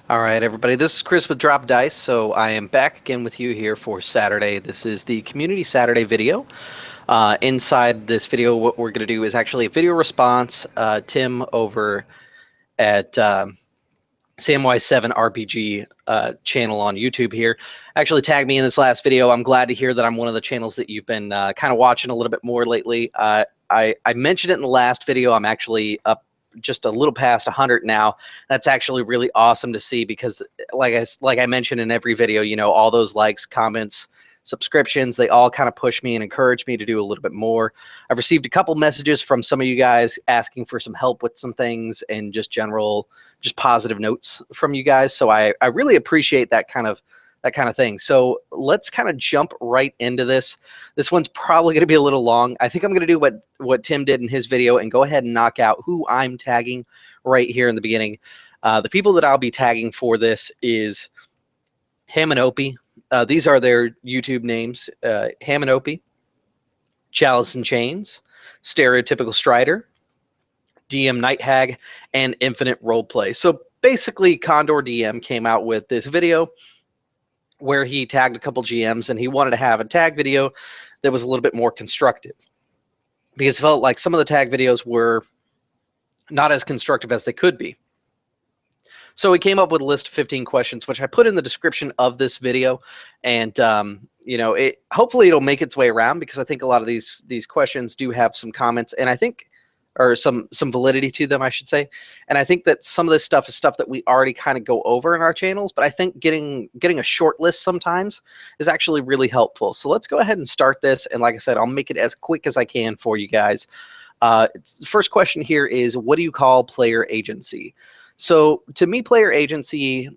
All right, everybody. This is Chris with Drop Dice. So I am back again with you here for Saturday. This is the Community Saturday video. Inside this video, what we're going to do is actually a video response. Tim over at Samwise7 RPG channel on YouTube here actually tagged me in this last video. I'm glad to hear that I'm one of the channels that you've been kind of watching a little bit more lately. I mentioned it in the last video. I'm actually up just a little past 100 now. That's actually really awesome to see because like I mentioned in every video, you know, all those likes, comments, subscriptions, they all kind of push me and encourage me to do a little bit more. I've received a couple messages from some of you guys asking for some help with some things and just positive notes from you guys. So I really appreciate that kind of thing. So let's kind of jump right into this. This one's probably going to be a little long. I think I'm going to do what Tim did in his video and go ahead and knock out who I'm tagging right here in the beginning. The people that I'll be tagging for this is Ham and Opie. These are their YouTube names. Ham and Opie, Chalice and Chains, Stereotypical Strider, DM Night Hag, and Infinite Roleplay. So basically, Condor DM came out with this video where he tagged a couple GMs, and he wanted to have a tag video that was a little bit more constructive because it felt like some of the tag videos were not as constructive as they could be. So he came up with a list of 15 questions, which I put in the description of this video, and you know, hopefully it'll make its way around because I think a lot of these questions do have some comments, and I think or some validity to them, I should say. And I think that some of this stuff is stuff that we already kind of go over in our channels, but I think getting a short list sometimes is actually really helpful. So let's go ahead and start this. And like I said, I'll make it as quick as I can for you guys. The first question here is, what do you call player agency? So to me, player agency,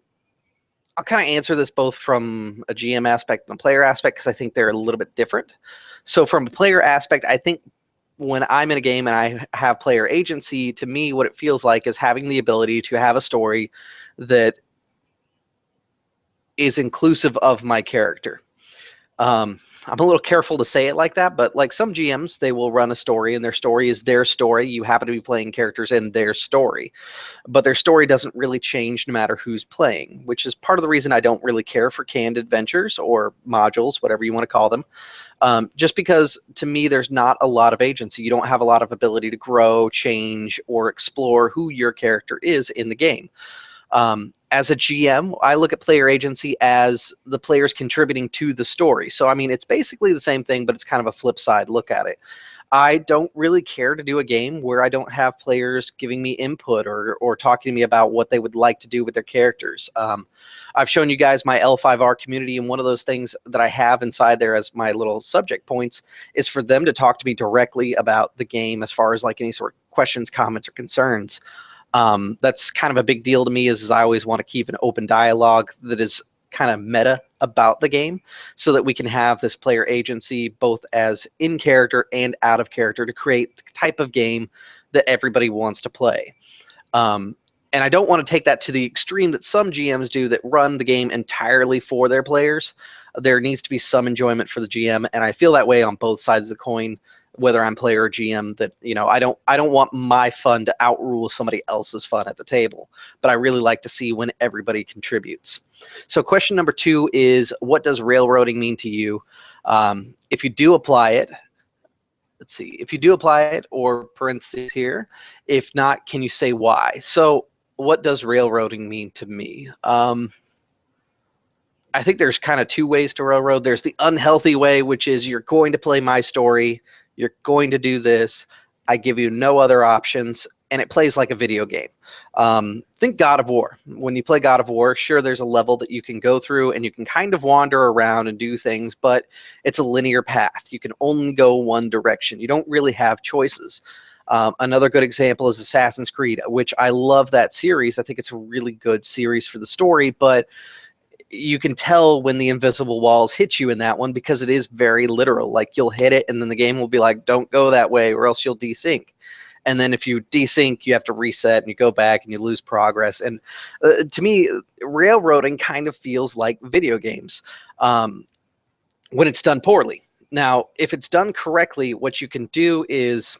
I'll kind of answer this both from a GM aspect and a player aspect because I think they're a little bit different. So from a player aspect, I think when I'm in a game and I have player agency, to me, what it feels like is having the ability to have a story that is inclusive of my character. I'm a little careful to say it like that, but like some GMs, they will run a story and their story is their story. You happen to be playing characters in their story, but their story doesn't really change no matter who's playing, which is part of the reason I don't really care for canned adventures or modules, whatever you want to call them. Just because to me, there's not a lot of agency. You don't have a lot of ability to grow, change, or explore who your character is in the game. As a GM, I look at player agency as the players contributing to the story. So, I mean, it's basically the same thing, but it's kind of a flip side look at it. I don't really care to do a game where I don't have players giving me input or talking to me about what they would like to do with their characters. I've shown you guys my L5R community, and one of those things that I have inside there as my little subject points is for them to talk to me directly about the game as far as like any sort of questions, comments, or concerns. That's kind of a big deal to me is I always want to keep an open dialogue that is kind of meta about the game so that we can have this player agency both as in character and out of character to create the type of game that everybody wants to play. And I don't want to take that to the extreme that some GMs do that run the game entirely for their players. There needs to be some enjoyment for the GM, and I feel that way on both sides of the coin, whether I'm player or GM, that, you know, I don't want my fun to outrule somebody else's fun at the table, but I really like to see when everybody contributes. So question number 2 is, what does railroading mean to you? If you do apply it, let's see, if you do apply it, or parentheses here, if not, can you say why? So what does railroading mean to me? I think there's kind of 2 ways to railroad. There's the unhealthy way, which is you're going to play my story, you're going to do this, I give you no other options, and it plays like a video game. Think God of War. When you play God of War, sure, there's a level that you can go through and you can kind of wander around and do things, but it's a linear path. You can only go one direction. You don't really have choices. Another good example is Assassin's Creed, which I love that series. I think it's a really good series for the story, but you can tell when the invisible walls hit you in that one because it is very literal. Like, you'll hit it and then the game will be like, don't go that way or else you'll desync. And then if you desync, you have to reset and you go back and you lose progress. And to me, railroading kind of feels like video games when it's done poorly. Now, if it's done correctly, what you can do is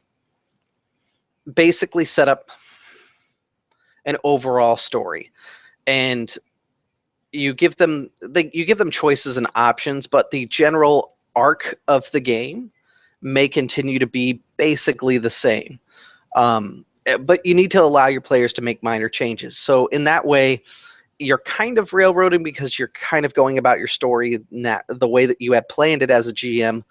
basically set up an overall story. and you give them choices and options, but the general arc of the game may continue to be basically the same. But you need to allow your players to make minor changes. So in that way, you're kind of railroading because you're kind of going about your story the way that you had planned it as a GM,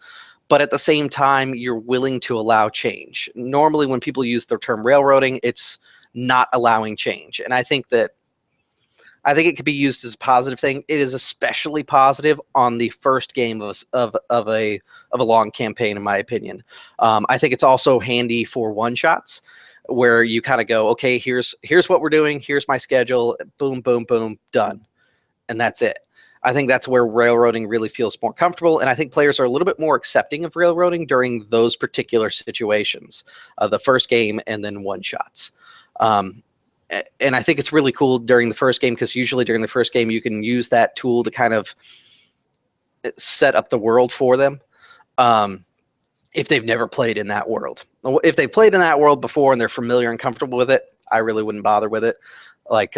but at the same time, you're willing to allow change. Normally, when people use the term railroading, it's not allowing change. And I think it could be used as a positive thing. It is especially positive on the first game of a long campaign, in my opinion. I think it's also handy for one shots, where you kind of go, okay, here's what we're doing. Here's my schedule. Boom, boom, boom, done, and that's it. I think that's where railroading really feels more comfortable, and I think players are a little bit more accepting of railroading during those particular situations, the first game and then one shots. Um, and I think it's really cool during the first game, because usually during the first game you can use that tool to kind of set up the world for them, if they've never played in that world. If they played in that world before and they're familiar and comfortable with it, I really wouldn't bother with it. Like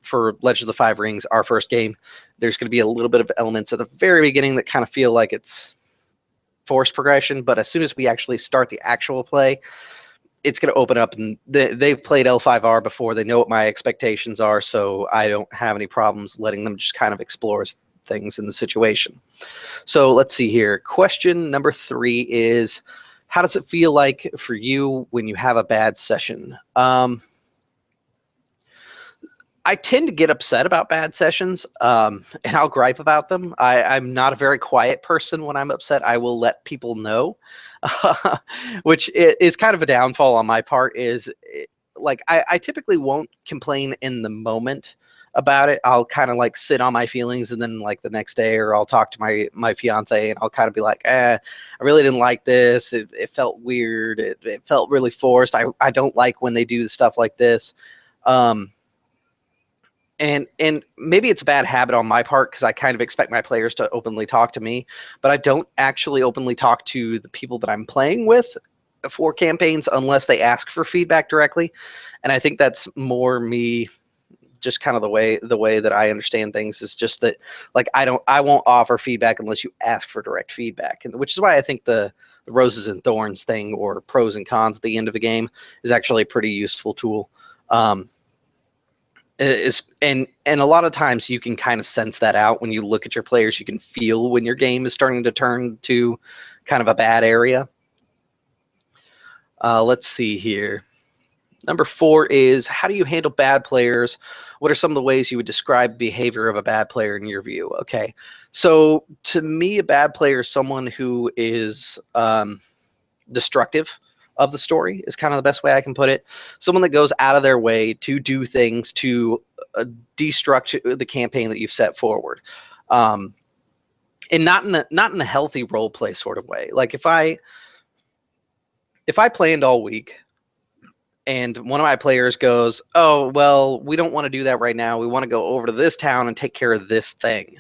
for Legend of the Five Rings, our first game, there's going to be a little bit of elements at the very beginning that kind of feel like it's forced progression, but as soon as we actually start the actual play, it's going to open up, and they've played L5R before. They know what my expectations are, so I don't have any problems letting them just kind of explore things in the situation. So let's see here. Question number 3 is, how does it feel like for you when you have a bad session? I tend to get upset about bad sessions, and I'll gripe about them. I'm not a very quiet person when I'm upset. I will let people know, which is kind of a downfall on my part. Like I typically won't complain in the moment about it. I'll kind of like sit on my feelings, and then like the next day, or I'll talk to my fiance, and I'll kind of be like, I really didn't like this. It felt weird. It felt really forced. I don't like when they do stuff like this. And maybe it's a bad habit on my part, because I kind of expect my players to openly talk to me, but I don't actually openly talk to the people that I'm playing with for campaigns unless they ask for feedback directly. And I think that's more me, just kind of the way that I understand things is just that, like, I won't offer feedback unless you ask for direct feedback, and which is why I think the roses and thorns thing, or pros and cons at the end of a game, is actually a pretty useful tool. And a lot of times you can kind of sense that out when you look at your players. You can feel when your game is starting to turn to kind of a bad area. Let's see here. Number 4 is, how do you handle bad players? What are some of the ways you would describe behavior of a bad player in your view? Okay, so to me, a bad player is someone who is destructive of the story, is kind of the best way I can put it. Someone that goes out of their way to do things to destruct the campaign that you've set forward, and not in a healthy role play sort of way. Like if I planned all week, and one of my players goes, oh, well, we don't want to do that right now. We want to go over to this town and take care of this thing.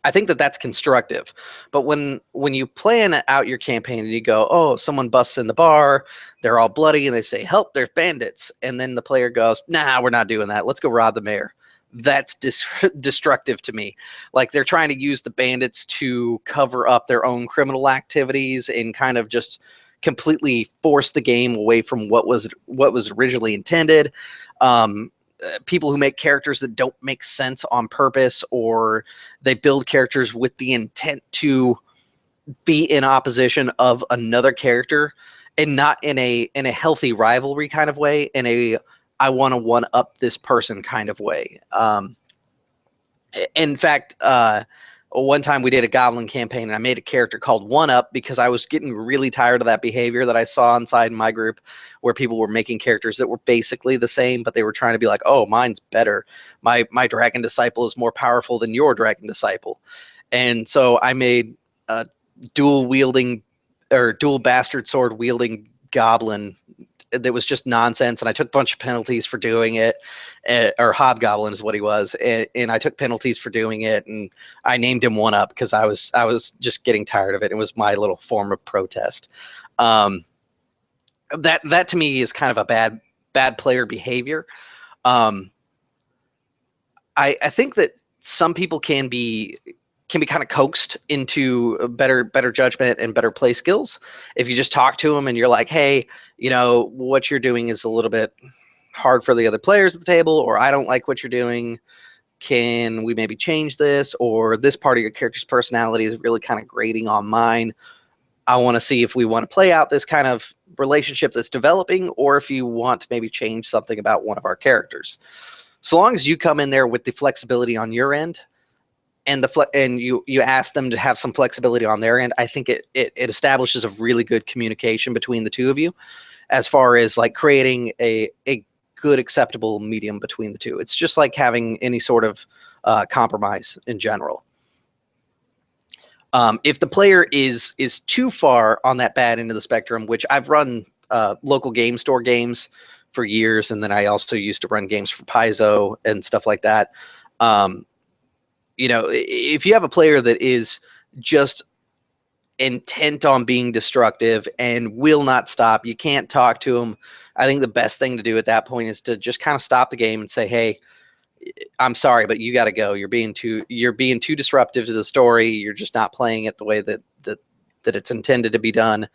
I think that that's constructive. But when you plan out your campaign and you go, oh, someone busts in the bar, they're all bloody, and they say, help, there's bandits. And then the player goes, nah, we're not doing that. Let's go rob the mayor. That's destructive to me. Like, they're trying to use the bandits to cover up their own criminal activities and kind of just completely force the game away from what was originally intended. People who make characters that don't make sense on purpose, or they build characters with the intent to be in opposition of another character, and not in a healthy rivalry kind of way, in a I want to one up this person kind of way. In fact, one time we did a goblin campaign, and I made a character called One Up because I was getting really tired of that behavior that I saw inside my group, where people were making characters that were basically the same, but they were trying to be like, oh, mine's better. My dragon disciple is more powerful than your dragon disciple. And so I made a dual bastard sword wielding goblin that was just nonsense, and I took a bunch of penalties for doing it. Or hobgoblin is what he was, and I took penalties for doing it, and I named him One Up because I was just getting tired of it. It was my little form of protest. That to me is kind of a bad player behavior. I think that some people can be kind of coaxed into better judgment and better play skills if you just talk to them and you're like, hey, you know, what you're doing is a little bit hard for the other players at the table, or I don't like what you're doing. Can we maybe change this? Or this part of your character's personality is really kind of grating on mine. I want to see if we want to play out this kind of relationship that's developing, or if you want to maybe change something about one of our characters. So long as you come in there with the flexibility on your end, and you ask them to have some flexibility on their end, I think it establishes a really good communication between the two of you, as far as like creating a good acceptable medium between the two. It's just like having any sort of compromise in general. If the player is too far on that bad end of the spectrum, which I've run local game store games for years, and then I also used to run games for Paizo and stuff like that. You know, if you have a player that is just intent on being destructive and will not stop, you can't talk to them. I think the best thing to do at that point is to just kind of stop the game and say, hey, I'm sorry, but you got to go. You're being too disruptive to the story. You're just not playing it the way that it's intended to be done.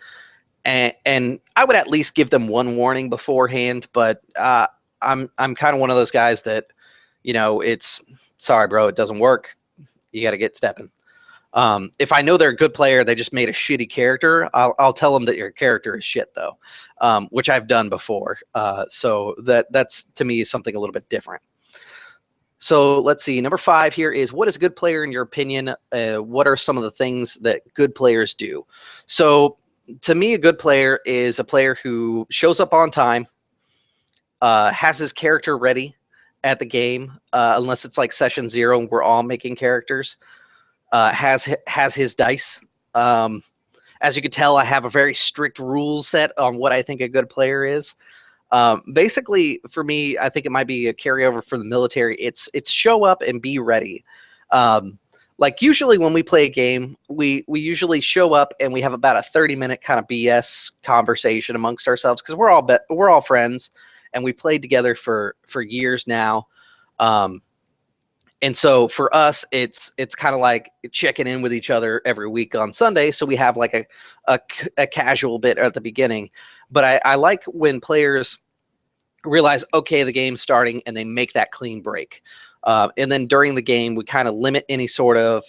And I would at least give them one warning beforehand. But I'm kind of one of those guys that, you know, it's sorry, bro, it doesn't work. You got to get stepping. If I know they're a good player, they just made a shitty character, I'll tell them that your character is shit, though, which I've done before. So that's to me something a little bit different. So let's see. Number 5 here is, what is a good player in your opinion? What are some of the things that good players do? So to me, a good player is a player who shows up on time, has his character ready at the game, unless it's like session 0 and we're all making characters, has his dice. As you can tell, I have a very strict rule set on what I think a good player is. Basically, for me, I think it might be a carryover from the military. It's show up and be ready. Like usually when we play a game, we usually show up and we have about a 30-minute kind of BS conversation amongst ourselves, because we're all friends and we played together for years now. And so for us, it's kind of like checking in with each other every week on Sunday. So we have like a casual bit at the beginning. But I like when players realize, okay, the game's starting, and they make that clean break. And then during the game, we kind of limit any sort of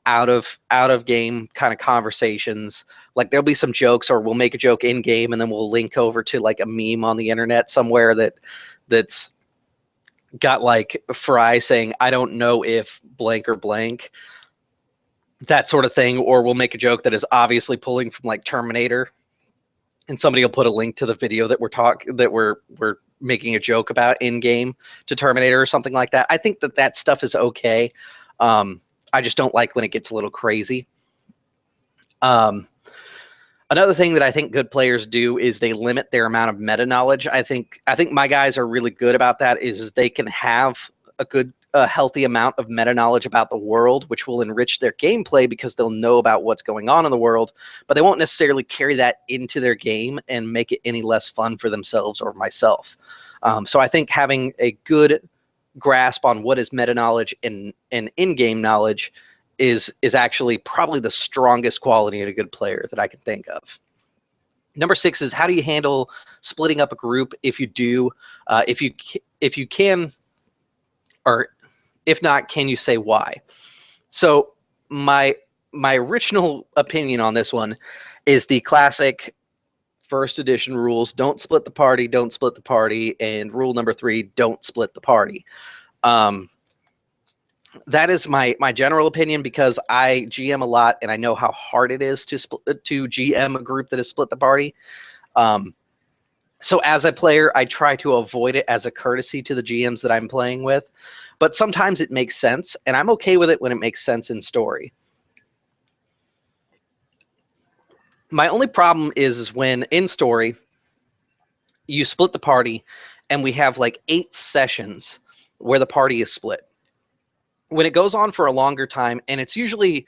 out of game kind of conversations. Like there'll be some jokes, or we'll make a joke in game, and then we'll link over to like a meme on the internet somewhere that's got like Fry saying, I don't know if blank or blank, that sort of thing. Or we'll make a joke that is obviously pulling from like Terminator, and somebody will put a link to the video that we're making a joke about in game to Terminator or something like that. I think that stuff is okay. I just don't like when it gets a little crazy. Another thing that I think good players do is they limit their amount of meta knowledge. I think my guys are really good about that. Is they can have a healthy amount of meta knowledge about the world, which will enrich their gameplay because they'll know about what's going on in the world, but they won't necessarily carry that into their game and make it any less fun for themselves or myself. So I think having a good grasp on what is meta knowledge and in-game knowledge is actually probably the strongest quality in a good player that I can think of. Number 6 is, how do you handle splitting up a group if you do? If you can, or if not, can you say why? So my original opinion on this one is the classic first edition rules: don't split the party, don't split the party, and rule number 3, don't split the party. That is my general opinion, because I GM a lot and I know how hard it is to GM a group that has split the party. So as a player, I try to avoid it as a courtesy to the GMs that I'm playing with, but sometimes it makes sense, and I'm okay with it when it makes sense in story. My only problem is when in story you split the party and we have like 8 sessions where the party is split. When it goes on for a longer time, and it's usually,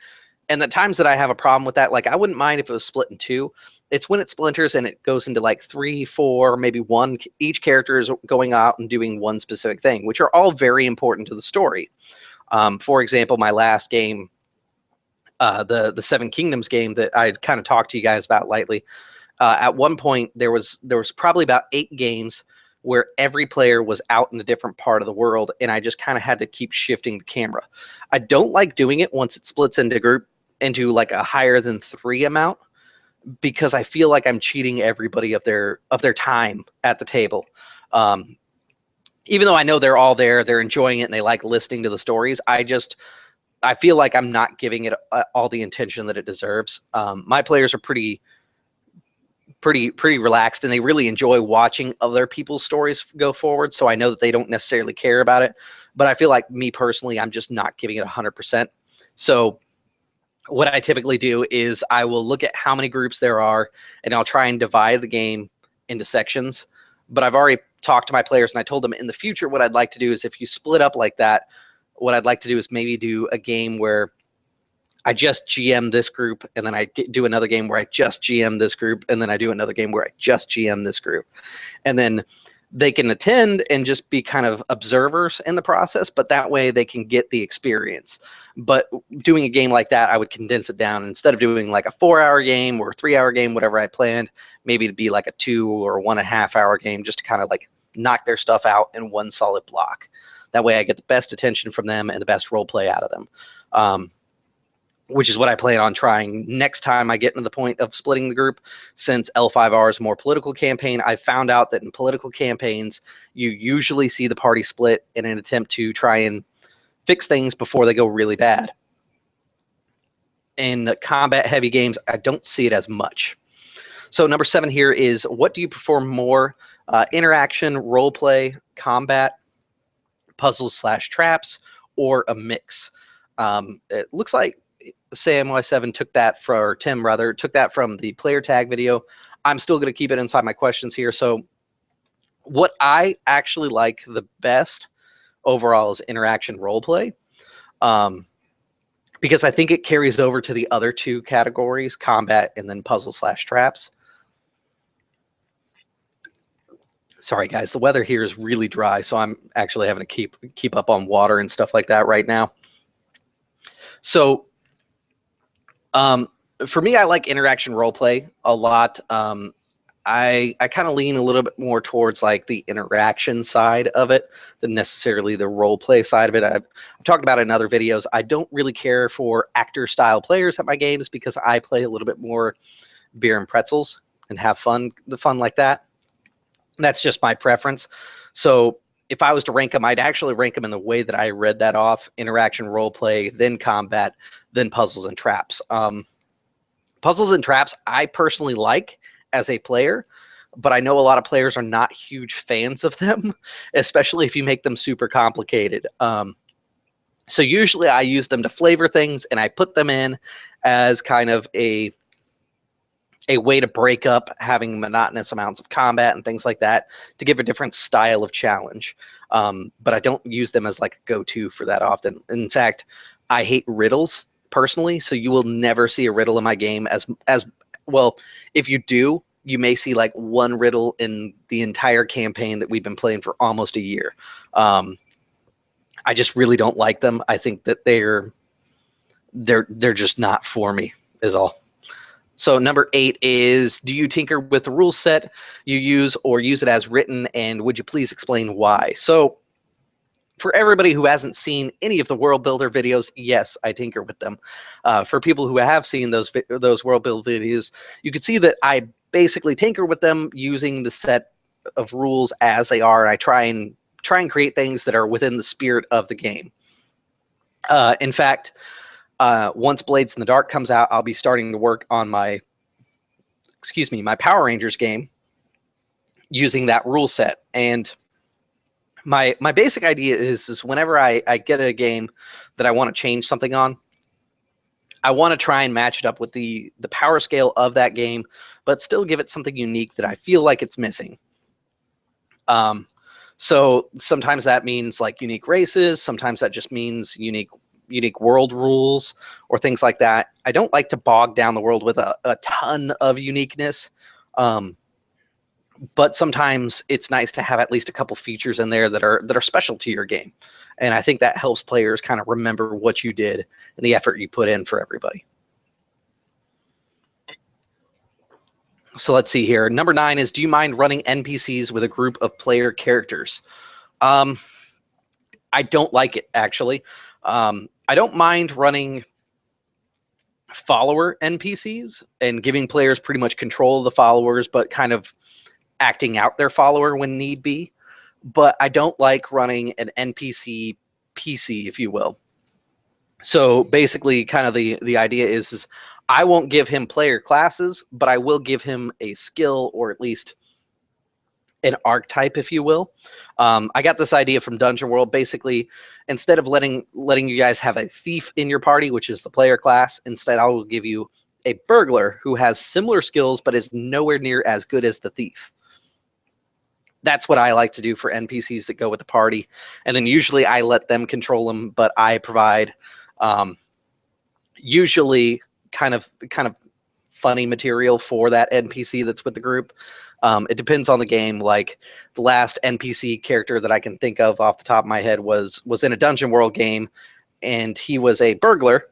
and the times that I have a problem with that, like I wouldn't mind if it was split in 2, it's when it splinters and it goes into like 3, 4, maybe one. Each character is going out and doing one specific thing, which are all very important to the story. For example, my last game, the Seven Kingdoms game that I kind of talked to you guys about lately. At one point, there was probably about 8 games where every player was out in a different part of the world, and I just kind of had to keep shifting the camera. I don't like doing it once it splits into like a higher than 3 amount, because I feel like I'm cheating everybody of their time at the table. Even though I know they're all there, they're enjoying it, and they like listening to the stories, I feel like I'm not giving it all the attention that it deserves. My players are pretty relaxed, and they really enjoy watching other people's stories go forward. So I know that they don't necessarily care about it, but I feel like me personally, I'm just not giving it 100%. So what I typically do is I will look at how many groups there are, and I'll try and divide the game into sections. But I've already talked to my players, and I told them in the future what I'd like to do is, if you split up like that, what I'd like to do is maybe do a game where I just GM this group, and then I do another game where I just GM this group, and then I do another game where I just GM this group. And then they can attend and just be kind of observers in the process, but that way they can get the experience. But doing a game like that, I would condense it down. Instead of doing like a 4-hour game or a 3-hour game, whatever I planned, maybe it'd be like a 2 or 1.5-hour game, just to kind of like knock their stuff out in one solid block. That way I get the best attention from them and the best role play out of them. Which is what I plan on trying next time I get into the point of splitting the group. Since L5R is a more political campaign, I found out that in political campaigns, you usually see the party split in an attempt to try and fix things before they go really bad. In combat-heavy games, I don't see it as much. So number 7 here is, what do you prefer more? Interaction, role play, combat, puzzles/traps, or a mix? It looks like Sam Y7 took that from, or Tim rather, took that from the player tag video. I'm still going to keep it inside my questions here. So what I actually like the best overall is interaction roleplay, because I think it carries over to the other 2 categories, combat and then puzzle/traps. Sorry guys, the weather here is really dry, so I'm actually having to keep up on water and stuff like that right now. So for me, I like interaction roleplay a lot. I kind of lean a little bit more towards like the interaction side of it than necessarily the roleplay side of it. I've talked about it in other videos. I don't really care for actor-style players at my games because I play a little bit more beer and pretzels and have fun like that. That's just my preference. So if I was to rank them, I'd actually rank them in the way that I read that off: interaction, role play, then combat, then puzzles and traps. Puzzles and traps I personally like as a player, but I know a lot of players are not huge fans of them, especially if you make them super complicated. So usually I use them to flavor things, and I put them in as kind of a way to break up having monotonous amounts of combat and things like that, to give a different style of challenge. But I don't use them as like a go-to for that often. In fact, I hate riddles personally, so you will never see a riddle in my game as well. If you do, you may see like 1 riddle in the entire campaign that we've been playing for almost a year. I just really don't like them. I think that they're just not for me, is all. So number 8 is, do you tinker with the rule set you use or use it as written, and would you please explain why? So for everybody who hasn't seen any of the World Builder videos, yes, I tinker with them. For people who have seen those World Build videos, you can see that I basically tinker with them using the set of rules as they are, and I try and create things that are within the spirit of the game. In fact, once Blades in the Dark comes out, I'll be starting to work on my Power Rangers game using that rule set. And my basic idea is whenever I get a game that I want to change something on, I want to try and match it up with the power scale of that game, but still give it something unique that I feel like it's missing. So sometimes that means like unique races. Sometimes that just means unique, unique world rules or things like that. I don't like to bog down the world with a ton of uniqueness. But sometimes it's nice to have at least a couple features in there that are special to your game. And I think that helps players kind of remember what you did and the effort you put in for everybody. So let's see here. Number 9 is, do you mind running NPCs with a group of player characters? I don't like it, actually. I don't mind running follower NPCs and giving players pretty much control of the followers, but kind of acting out their follower when need be. But I don't like running an NPC PC, if you will. So basically, kind of the idea is I won't give him player classes, but I will give him a skill, or at least an archetype, if you will. I got this idea from Dungeon World. Basically, instead of letting you guys have a thief in your party, which is the player class, instead I will give you a burglar who has similar skills but is nowhere near as good as the thief. That's what I like to do for NPCs that go with the party. And then usually I let them control them, but I provide usually kind of funny material for that NPC that's with the group. It depends on the game. Like the last NPC character that I can think of off the top of my head was in a Dungeon World game, and he was a burglar,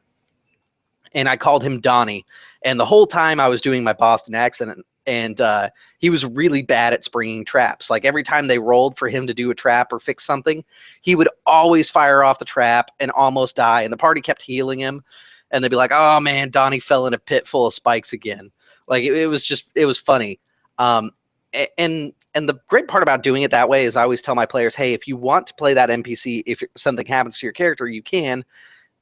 and I called him Donnie. And the whole time I was doing my Boston accent, and he was really bad at springing traps. Like every time they rolled for him to do a trap or fix something, he would always fire off the trap and almost die. And the party kept healing him, and they'd be like, "Oh man, Donnie fell in a pit full of spikes again." Like it was funny. And the great part about doing it that way is I always tell my players, hey, if you want to play that NPC, if something happens to your character, you can.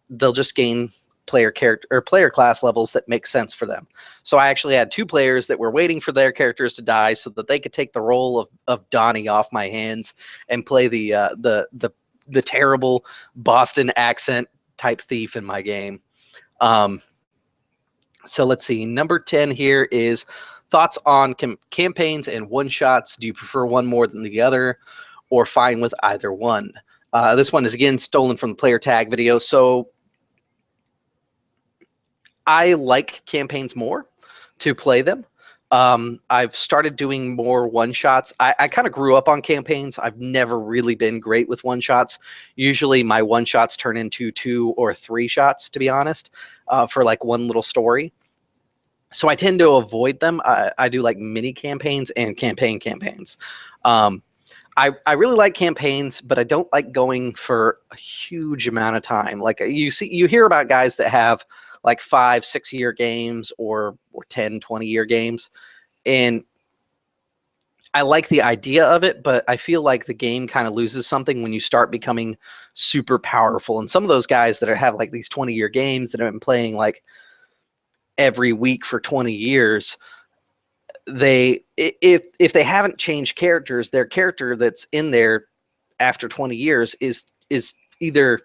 They'll just gain player class levels that make sense for them. So I actually had 2 players that were waiting for their characters to die so that they could take the role of Donnie off my hands and play the terrible Boston accent type thief in my game. So let's see. Number 10 here is thoughts on campaigns and one-shots. Do you prefer one more than the other, or fine with either one? This one is, again, stolen from the player tag video. So I like campaigns more to play them. I've started doing more one-shots. I kind of grew up on campaigns. I've never really been great with one-shots. Usually my one-shots turn into 2 or 3 shots, to be honest, for like one little story. So I tend to avoid them. I do like mini campaigns and campaigns. I really like campaigns, but I don't like going for a huge amount of time. Like you hear about guys that have like 5-6 year games or 10-20 year games, and I like the idea of it, but I feel like the game kind of loses something when you start becoming super powerful. And some of those guys that have like these 20-year games that have been playing like every week for 20 years, if they haven't changed characters, their character that's in there after 20 years is either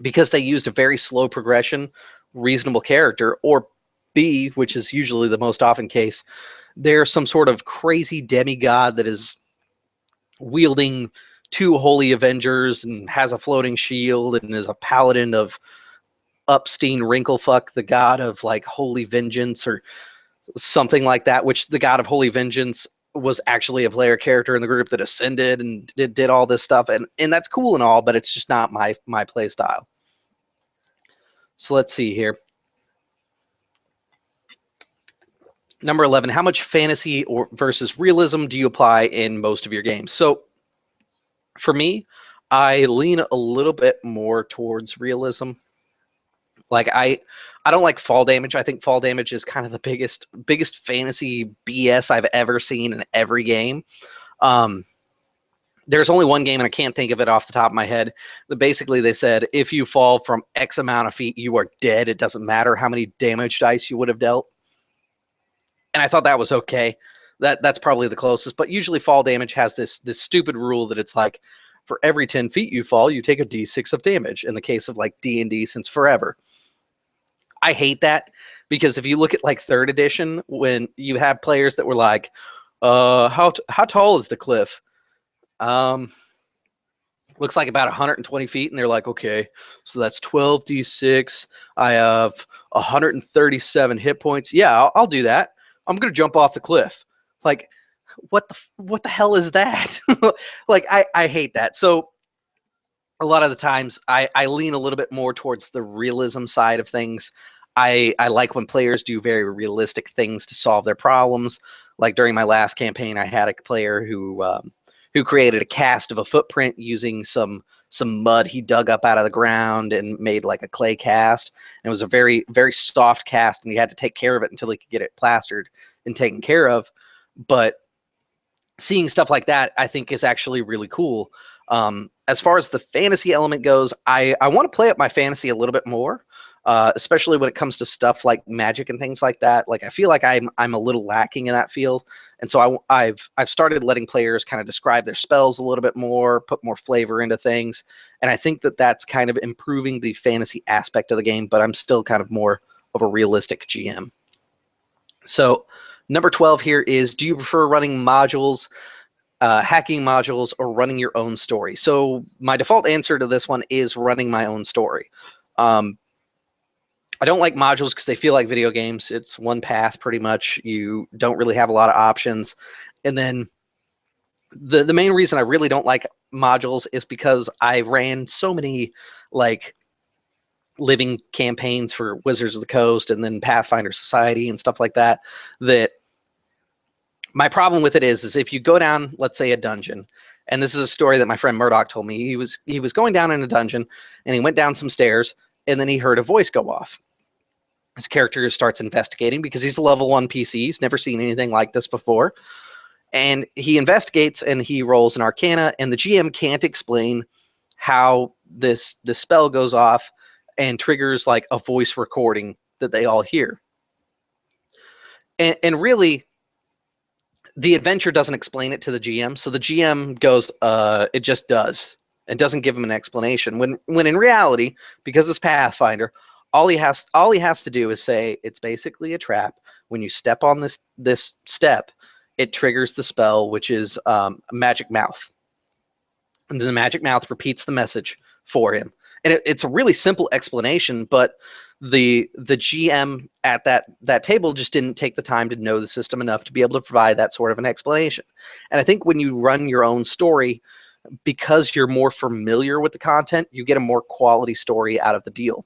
because they used a very slow progression, reasonable character, or B, which is usually the most often case, they're some sort of crazy demigod that is wielding 2 holy avengers and has a floating shield and is a paladin of Upstein Wrinklefuck, the god of like holy vengeance or something like that, which the god of holy vengeance was actually a player character in the group that ascended and did all this stuff, and that's cool and all, but it's just not my play style. So let's see here. Number 11, how much fantasy versus realism do you apply in most of your games? So for me, I lean a little bit more towards realism. Like I don't like fall damage. I think fall damage is kind of the biggest fantasy BS I've ever seen in every game. There's only one game, and I can't think of it off the top of my head, that basically they said if you fall from X amount of feet, you are dead. It doesn't matter how many damage dice you would have dealt. And I thought that was okay. That's probably the closest. But usually fall damage has this stupid rule that it's like for every 10 feet you fall, you take a d6 of damage. In the case of like D&D since forever. I hate that, because if you look at like 3rd edition, when you have players that were like, how tall is the cliff? looks like about 120 feet, and they're like, okay, so that's 12d6. I have 137 hit points. Yeah, I'll do that. I'm gonna jump off the cliff. Like, what the hell is that? Like, I hate that. So a lot of the times I lean a little bit more towards the realism side of things. I like when players do very realistic things to solve their problems. Like during my last campaign, I had a player who created a cast of a footprint using some mud he dug up out of the ground and made like a clay cast. And it was a very very soft cast, and he had to take care of it until he could get it plastered and taken care of. But seeing stuff like that, I think, is actually really cool. As far as the fantasy element goes, I want to play up my fantasy a little bit more, especially when it comes to stuff like magic and things like that. Like I feel like I'm a little lacking in that field, and so I've started letting players kind of describe their spells a little bit more, put more flavor into things, and I think that that's kind of improving the fantasy aspect of the game. But I'm still kind of more of a realistic GM. So number 12 here is, do you prefer running modules, hacking modules, or running your own story? So my default answer to this one is running my own story. I don't like modules because they feel like video games. It's one path pretty much. You don't really have a lot of options. And then the main reason I really don't like modules is because I ran so many like living campaigns for Wizards of the Coast and then Pathfinder Society and stuff like that, that my problem with it is if you go down, let's say, a dungeon, and this is a story that my friend Murdoch told me. He was going down in a dungeon, and he went down some stairs, and then he heard a voice go off. His character starts investigating because he's a level 1 PC. He's never seen anything like this before. And he investigates, and he rolls an Arcana, and the GM can't explain how this spell goes off and triggers like a voice recording that they all hear. And really, the adventure doesn't explain it to the GM, so the GM goes, it just does, and doesn't give him an explanation. When in reality, because it's Pathfinder, all he has to do is say it's basically a trap. When you step on this step, it triggers the spell, which is magic mouth, and then the magic mouth repeats the message for him. And it's a really simple explanation, but the GM at that table just didn't take the time to know the system enough to be able to provide that sort of an explanation. And I think when you run your own story, because you're more familiar with the content, you get a more quality story out of the deal.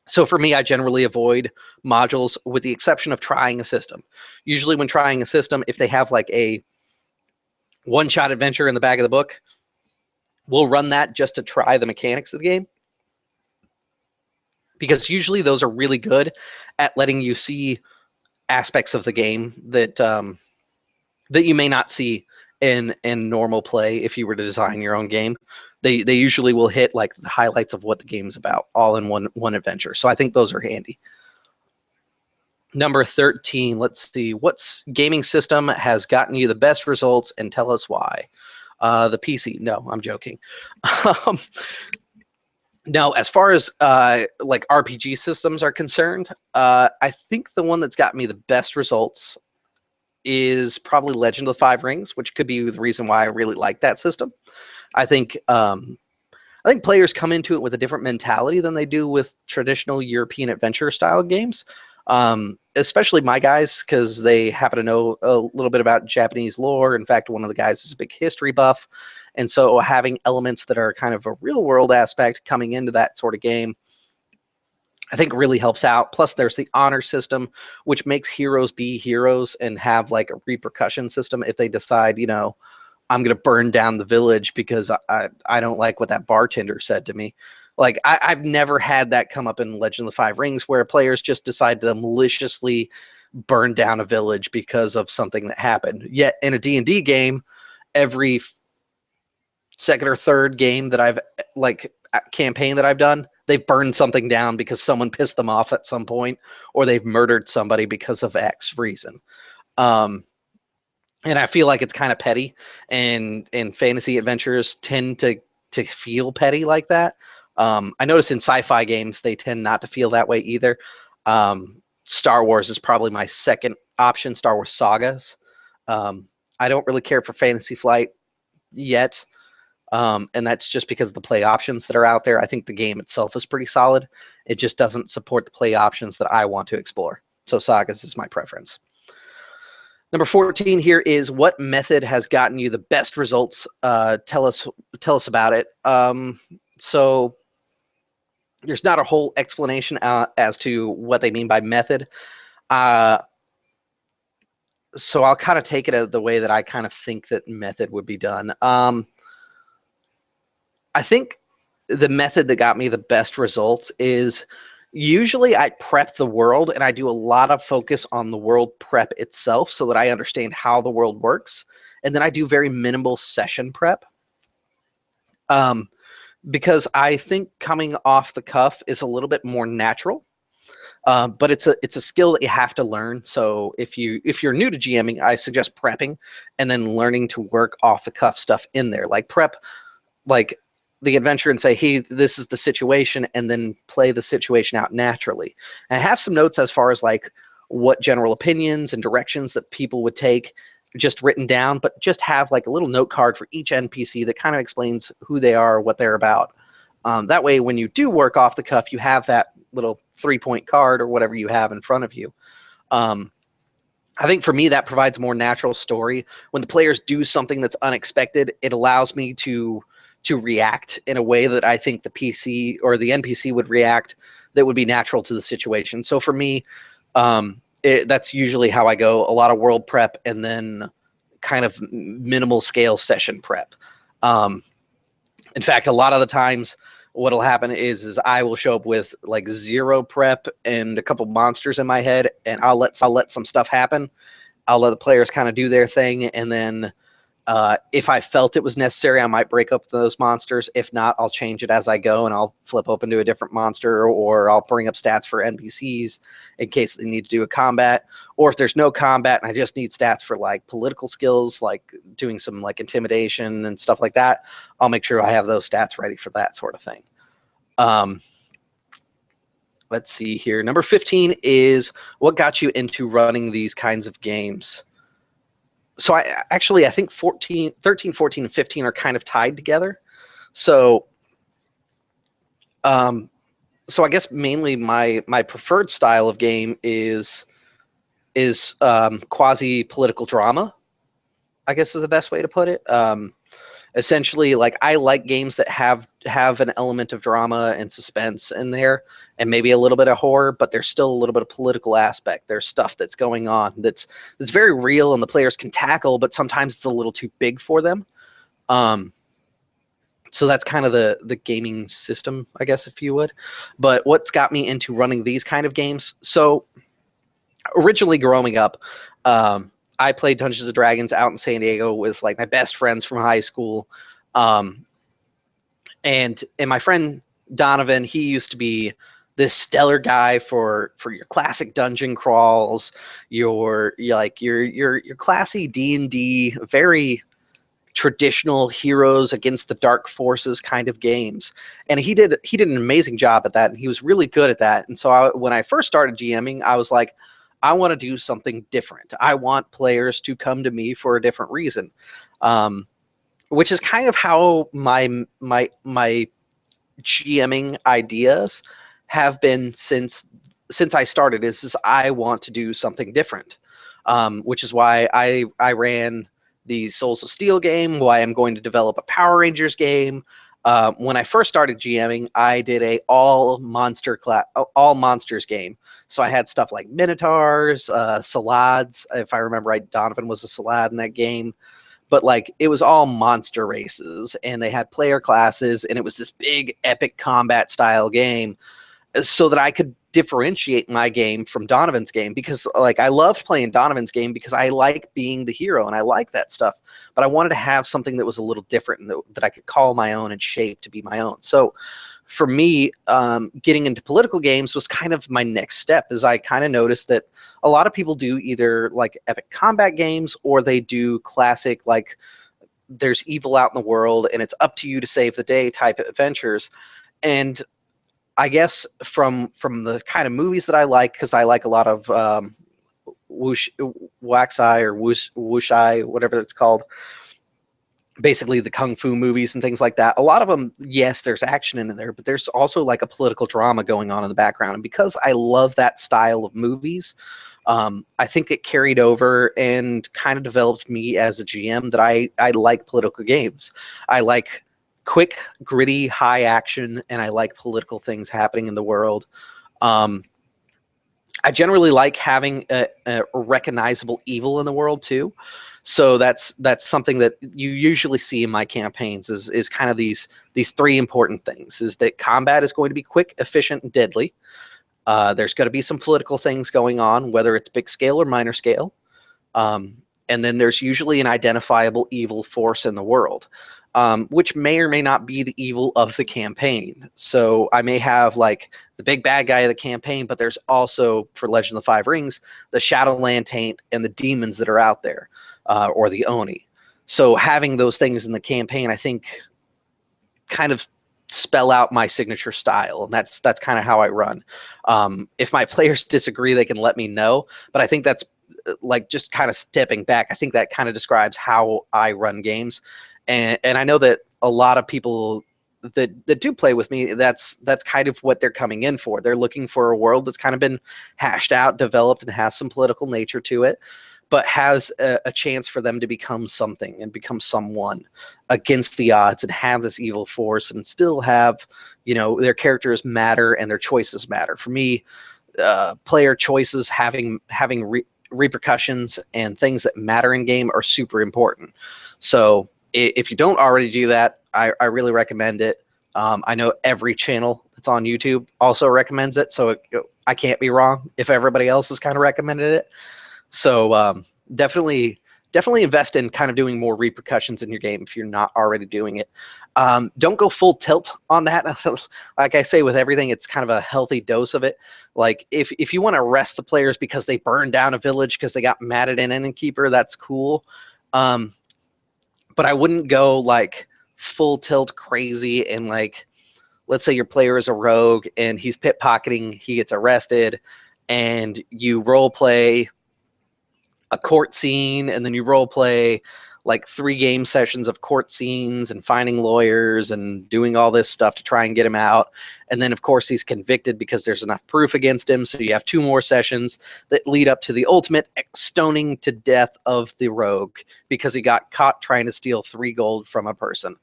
So for me, I generally avoid modules with the exception of trying a system. Usually when trying a system, if they have like a one-shot adventure in the back of the book, we'll run that just to try the mechanics of the game, because usually those are really good at letting you see aspects of the game that that you may not see in normal play if you were to design your own game. They usually will hit like the highlights of what the game's about all in one adventure. So I think those are handy. Number 13, let's see. What gaming system has gotten you the best results, and tell us why? The PC. No, I'm joking. Now, as far as like RPG systems are concerned, I think the one that's got me the best results is probably Legend of the Five Rings, which could be the reason why I really like that system. I think players come into it with a different mentality than they do with traditional European adventure style games. Especially my guys, because they happen to know a little bit about Japanese lore. In fact, one of the guys is a big history buff. And so having elements that are kind of a real world aspect coming into that sort of game, I think really helps out. Plus there's the honor system, which makes heroes be heroes and have like a repercussion system if they decide, I'm going to burn down the village because I don't like what that bartender said to me. Like I've never had that come up in Legend of the Five Rings, where players just decide to maliciously burn down a village because of something that happened. Yet in a D&D game, every second or third game that I've campaign that I've done, they've burned something down because someone pissed them off at some point, or they've murdered somebody because of X reason. And I feel like it's kind of petty, and fantasy adventures tend to feel petty like that. I notice in sci-fi games they tend not to feel that way either. Star Wars is probably my second option. Star Wars sagas. I don't really care for Fantasy Flight yet. And that's just because of the play options that are out there. I think the game itself is pretty solid. It just doesn't support the play options that I want to explore. So sagas is my preference. Number 14 here is, what method has gotten you the best results? Tell us about it. So there's not a whole explanation as to what they mean by method. So I'll kind of take it the way that I kind of think that method would be done. I think the method that got me the best results is, usually I prep the world, and I do a lot of focus on the world prep itself so that I understand how the world works. And then I do very minimal session prep. Because I think coming off the cuff is a little bit more natural. But it's a skill that you have to learn. So if you're new to GMing, I suggest prepping and then learning to work off the cuff stuff in there. Like prep like the adventure and say, hey, this is the situation, and then play the situation out naturally. And I have some notes as far as like what general opinions and directions that people would take just written down, but just have like a little note card for each NPC that kind of explains who they are, what they're about. That way, when you do work off the cuff, you have that little 3-point card or whatever you have in front of you. I think for me, that provides more natural story. When the players do something that's unexpected, it allows me to react in a way that I think the PC or the NPC would react, that would be natural to the situation. So for me, that's usually how I go. A lot of world prep and then kind of minimal scale session prep. In fact, a lot of the times what'll happen is I will show up with like 0 prep and a couple monsters in my head, and I'll let some stuff happen. I'll let the players kind of do their thing, and then if I felt it was necessary, I might break up those monsters. If not, I'll change it as I go, and I'll flip open to a different monster, or I'll bring up stats for NPCs in case they need to do a combat. Or if there's no combat and I just need stats for like political skills, like doing some like intimidation and stuff like that, I'll make sure I have those stats ready for that sort of thing. Let's see here. Number 15 is, what got you into running these kinds of games? So I think 13, 14, and 15 are kind of tied together. So, so I guess mainly my preferred style of game is quasi-political drama, I guess is the best way to put it. Essentially, like, I like games that have an element of drama and suspense in there, and maybe a little bit of horror, but there's still a little bit of political aspect. There's stuff that's going on that's very real and the players can tackle, but sometimes it's a little too big for them. So that's kind of the gaming system, I guess, if you would. But what's got me into running these kind of games? So originally growing up, I played Dungeons & Dragons out in San Diego with like my best friends from high school. And my friend Donovan, he used to be this stellar guy for your classic dungeon crawls, your classy D&D, very traditional heroes against the dark forces kind of games. And he did an amazing job at that, and he was really good at that. And so when I first started GMing, I was like, I want to do something different. I want players to come to me for a different reason, which is kind of how my GMing ideas have been since I started. Is I want to do something different, which is why I ran the Souls of Steel game, why I'm going to develop a Power Rangers game. When I first started GMing, I did a all monsters game. So I had stuff like Minotaurs, Salads. If I remember right, Donovan was a Salad in that game. But like, it was all monster races, and they had player classes, and it was this big epic combat style game, so that I could differentiate my game from Donovan's game. Because like, I loved playing Donovan's game because I like being the hero and I like that stuff, but I wanted to have something that was a little different and that I could call my own and shape to be my own. So for me, getting into political games was kind of my next step, as I kind of noticed that a lot of people do either like epic combat games, or they do classic, like, there's evil out in the world and it's up to you to save the day type of adventures. And I guess from the kind of movies that I like, because I like a lot of Waxeye or Wushai, whatever it's called, basically the kung fu movies and things like that. A lot of them, yes, there's action in there, but there's also like a political drama going on in the background. And because I love that style of movies, I think it carried over and kind of developed me as a GM that I like political games. I like quick, gritty, high action, and I like political things happening in the world. Um, I generally like having a recognizable evil in the world too. So that's something that you usually see in my campaigns is kind of these three important things: is that combat is going to be quick, efficient, and deadly. There's going to be some political things going on, whether it's big scale or minor scale. Um, and then there's usually an identifiable evil force in the world, which may or may not be the evil of the campaign. So I may have like the big bad guy of the campaign, but there's also, for Legend of the Five Rings, the Shadowland Taint and the demons that are out there, or the Oni. So having those things in the campaign, I think, kind of spell out my signature style, and that's kind of how I run. If my players disagree, they can let me know, but I think that's like just kind of stepping back. I think that kind of describes how I run games, and I know that a lot of people that do play with me, that's kind of what they're coming in for. They're looking for a world that's kind of been hashed out, developed, and has some political nature to it, but has a chance for them to become something and become someone against the odds and have this evil force and still have, their characters matter and their choices matter. For me, player choices having repercussions and things that matter in game are super important. So if you don't already do that, I really recommend it. I know every channel that's on YouTube also recommends it, so I can't be wrong if everybody else has kind of recommended it. So definitely invest in kind of doing more repercussions in your game if you're not already doing it. Don't go full tilt on that. Like I say, with everything, it's kind of a healthy dose of it. Like if you want to arrest the players because they burned down a village because they got mad at an innkeeper, that's cool. But I wouldn't go like full tilt crazy and like, let's say your player is a rogue and he's pickpocketing, he gets arrested, and you role play a court scene, and then you role play like 3 game sessions of court scenes and finding lawyers and doing all this stuff to try and get him out. And then of course he's convicted because there's enough proof against him, so you have 2 more sessions that lead up to the ultimate stoning to death of the rogue because he got caught trying to steal 3 gold from a person.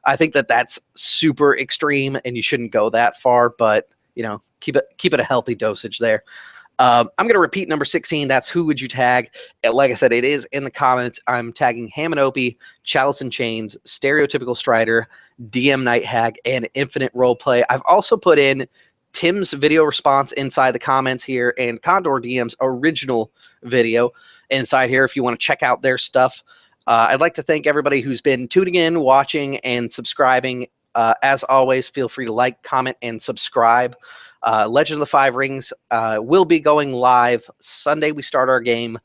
I think that that's super extreme and you shouldn't go that far, but keep it a healthy dosage there. I'm going to repeat number 16. That's who would you tag? Like I said, it is in the comments. I'm tagging Ham and Opie, Chalice and Chains, Stereotypical Strider, DM Night Hag, and Infinite Roleplay. I've also put in Tim's video response inside the comments here and Condor DM's original video inside here if you want to check out their stuff. I'd like to thank everybody who's been tuning in, watching, and subscribing. As always, feel free to like, comment, and subscribe. Legend of the Five Rings will be going live Sunday. We start our game.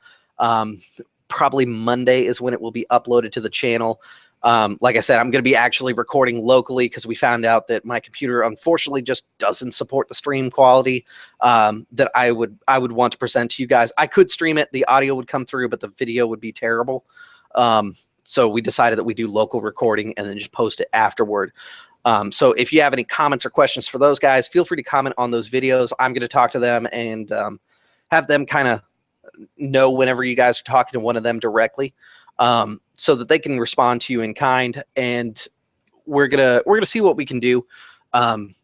Probably Monday is when it will be uploaded to the channel. Like I said, I'm going to be actually recording locally because we found out that my computer unfortunately just doesn't support the stream quality that I would want to present to you guys. I could stream it, the audio would come through, but the video would be terrible. So we decided that we do local recording and then just post it afterward. So if you have any comments or questions for those guys, feel free to comment on those videos. I'm going to talk to them and have them kind of know whenever you guys are talking to one of them directly, so that they can respond to you in kind. And we're gonna see what we can do. I've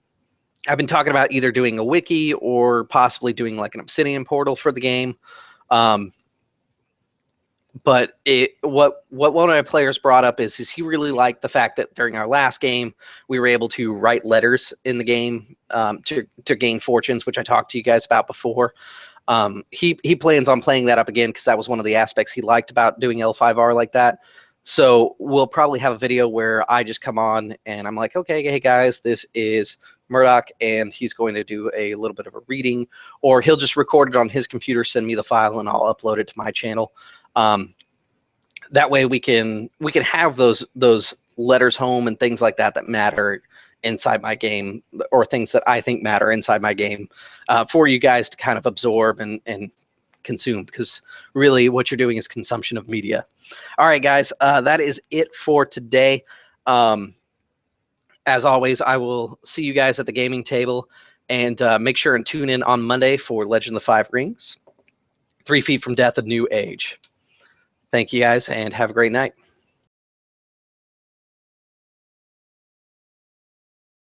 been talking about either doing a wiki or possibly doing like an Obsidian portal for the game. But what one of my players brought up is he really liked the fact that during our last game we were able to write letters in the game to gain fortunes, which I talked to you guys about before. He plans on playing that up again because that was one of the aspects he liked about doing L5R like that. So we'll probably have a video where I just come on and I'm like, okay, hey guys, this is Murdoch, and he's going to do a little bit of a reading, or he'll just record it on his computer, send me the file, and I'll upload it to my channel. That way we can have those letters home and things like that matter inside my game, or things that I think matter inside my game, for you guys to kind of absorb and consume, because really what you're doing is consumption of media. All right, guys, that is it for today. As always, I will see you guys at the gaming table, and make sure and tune in on Monday for Legend of the Five Rings, 3 Feet from Death, A New Age. Thank you guys, and have a great night.